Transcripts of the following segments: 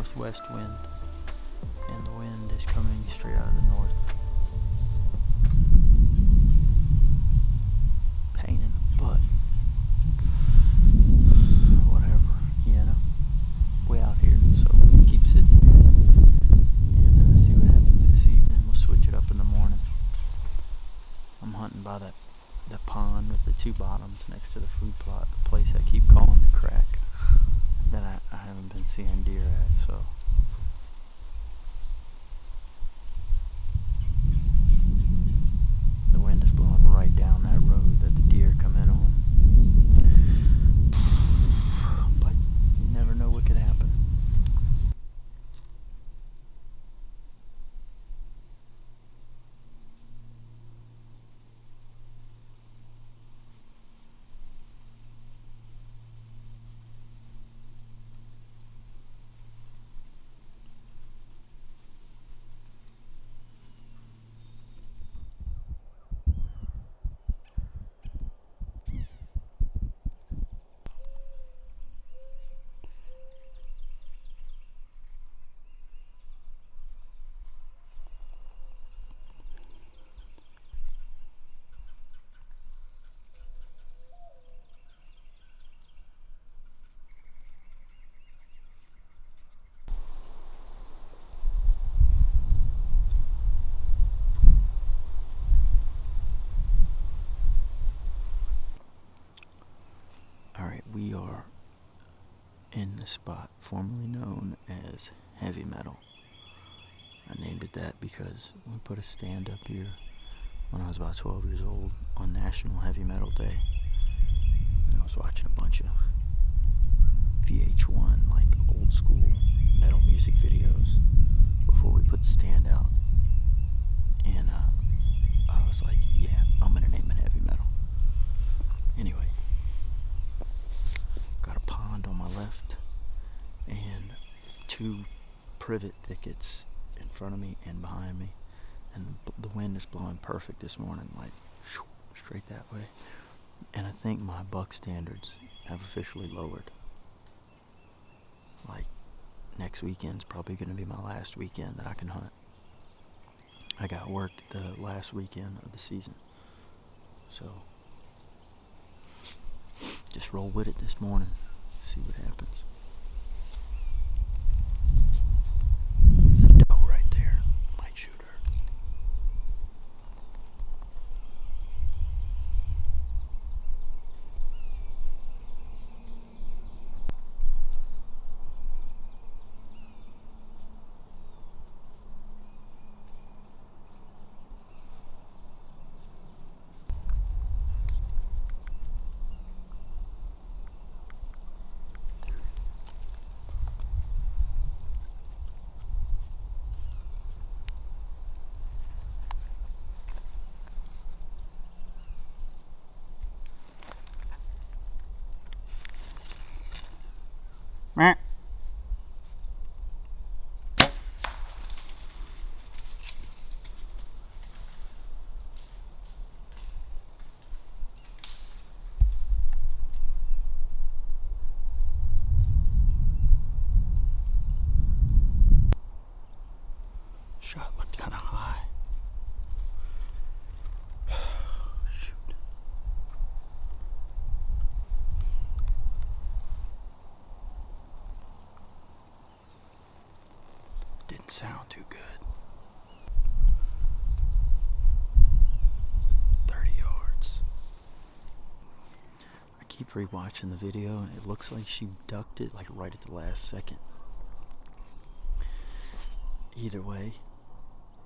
northwest wind, and the wind is coming straight out of the north. Pain in the butt. Whatever, we out here, so we'll keep sitting here and see what happens this evening. We'll switch it up in the morning. I'm hunting by that pond with the two bottoms next to the food plot, the place I keep calling the crack that I haven't been seeing deer at, so the wind is blowing right down that road that the deer come in on. But you never know what could happen. Alright, we are in the spot formerly known as Heavy Metal. I named it that because we put a stand up here when I was about 12 years old on National Heavy Metal Day. And I was watching a bunch of VH1, like old school metal music videos before we put the stand out. And I was like, yeah, I'm gonna name it Heavy Metal. Anyway. Got a pond on my left and two privet thickets in front of me and behind me, and the wind is blowing perfect this morning, like straight that way. And I think my buck standards have officially lowered. Like next weekend's probably going to be my last weekend that I can hunt. I got work the last weekend of the season, so just roll with it this morning, see what happens. There's a doe right there, might shoot her. Meh. Shot looked kind of high. Shoot. Didn't sound too good. 30 yards. I keep rewatching the video and it looks like she ducked it like right at the last second. Either way,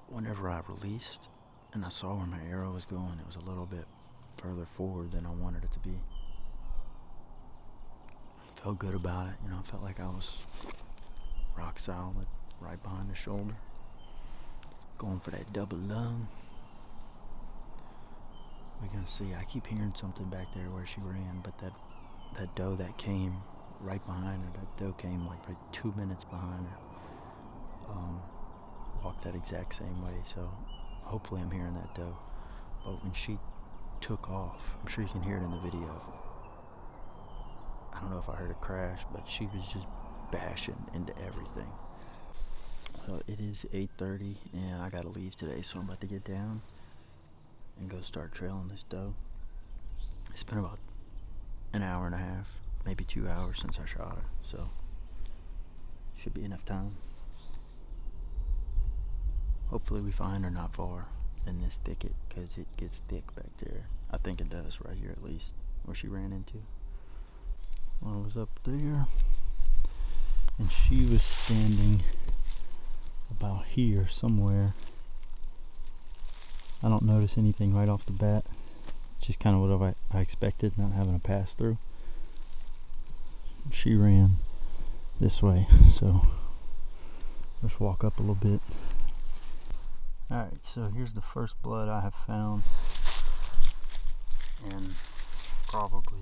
whenever I released and I saw where my arrow was going, it was a little bit further forward than I wanted it to be. I felt good about it, I felt like I was rock solid, right behind the shoulder, going for that double lung. We're gonna see. I keep hearing something back there where she ran, but that doe that came right behind her, that doe came like 2 minutes behind her. Walked that exact same way, so hopefully I'm hearing that doe. But when she took off, I'm sure you can hear it in the video. I don't know if I heard a crash, but she was just bashing into everything. So it is 8:30 and I gotta leave today, so I'm about to get down and go start trailing this doe. It's been about an hour and a half, maybe 2 hours since I shot her, so should be enough time. Hopefully we find her not far in this thicket, because it gets thick back there. I think it does right here, at least where she ran into. One was up there and she was standing about here somewhere. I don't notice anything right off the bat, just kind of what I expected, not having a pass through. She ran this way, so let's walk up a little bit. Alright, so here's the first blood I have found in probably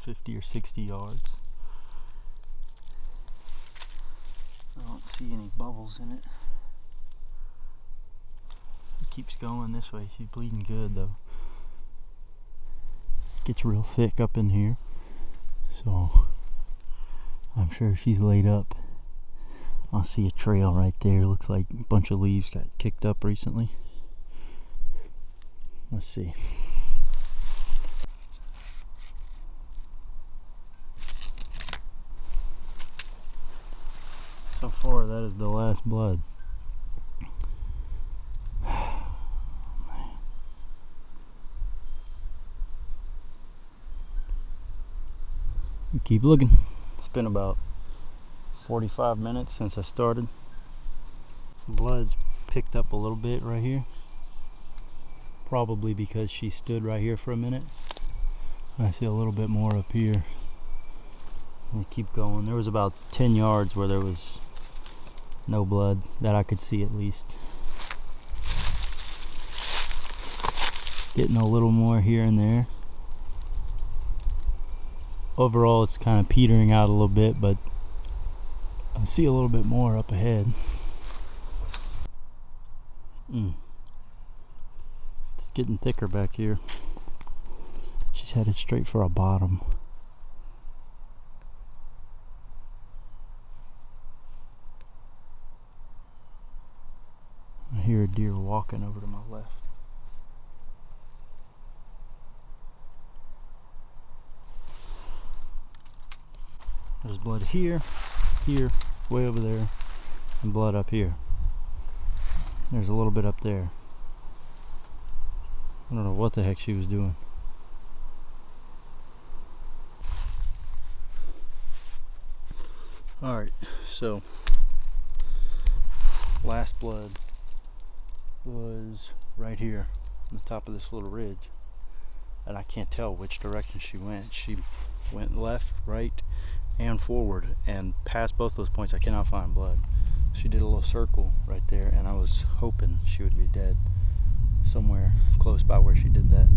50 or 60 yards. I don't see any bubbles in it. It keeps going this way. She's bleeding good though. Gets real thick up in here, so I'm sure she's laid up. I see a trail right there. Looks like a bunch of leaves got kicked up recently. Let's see. So far, that is the last blood. Keep looking. It's been about 45 minutes since I started. Blood's picked up a little bit right here, probably because she stood right here for a minute. I see a little bit more up here. We keep going. There was about 10 yards where there was no blood that I could see, at least. Getting a little more here and there. Overall, it's kind of petering out a little bit, but I see a little bit more up ahead. It's getting thicker back here. She's headed straight for a bottom. I hear a deer walking over to my left. There's blood here, here, way over there, and blood up here. There's a little bit up there. I don't know what the heck she was doing. Alright, so last blood was right here on the top of this little ridge, and I can't tell which direction she went. She went left, right, and forward, and past both those points I cannot find blood. She did a little circle right there, and I was hoping she would be dead somewhere close by where she did that.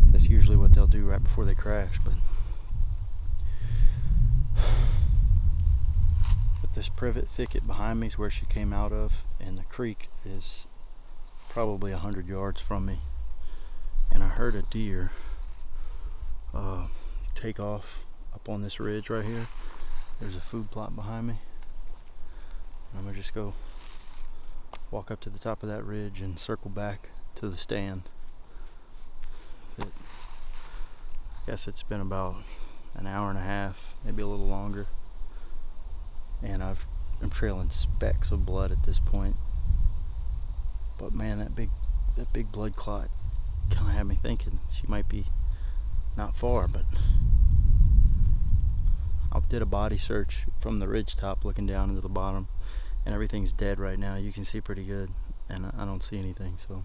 That's usually what they'll do right before they crash, but this privet thicket behind me is where she came out of, and the creek is probably 100 yards from me, and I heard a deer take off up on this ridge right here. There's a food plot behind me. I'm gonna just go walk up to the top of that ridge and circle back to the stand. I guess it's been about an hour and a half, maybe a little longer, and I'm trailing specks of blood at this point. But man, that big blood clot kind of had me thinking she might be not far. But I did a body search from the ridge top looking down into the bottom, and everything's dead right now. You can see pretty good, and I don't see anything, so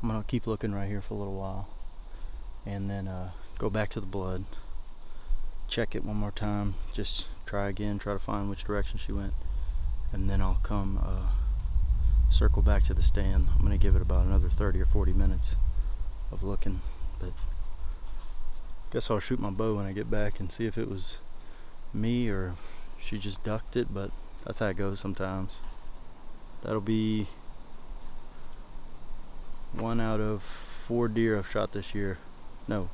I'm gonna keep looking right here for a little while, and then go back to the blood, check it one more time, just try again, try to find which direction she went, and then I'll come circle back to the stand. I'm gonna give it about another 30 or 40 minutes of looking, but guess I'll shoot my bow when I get back and see if it was me or she just ducked it, but that's how it goes sometimes. That'll be 1 out of 4 deer I've shot this year No.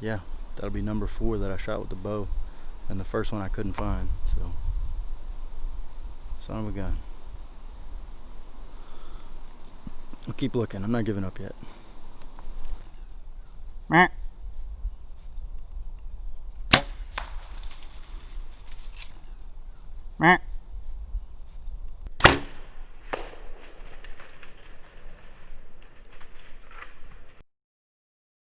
Yeah, that'll be number 4 that I shot with the bow. And the first one I couldn't find, so. Son of a gun. I'll keep looking. I'm not giving up yet.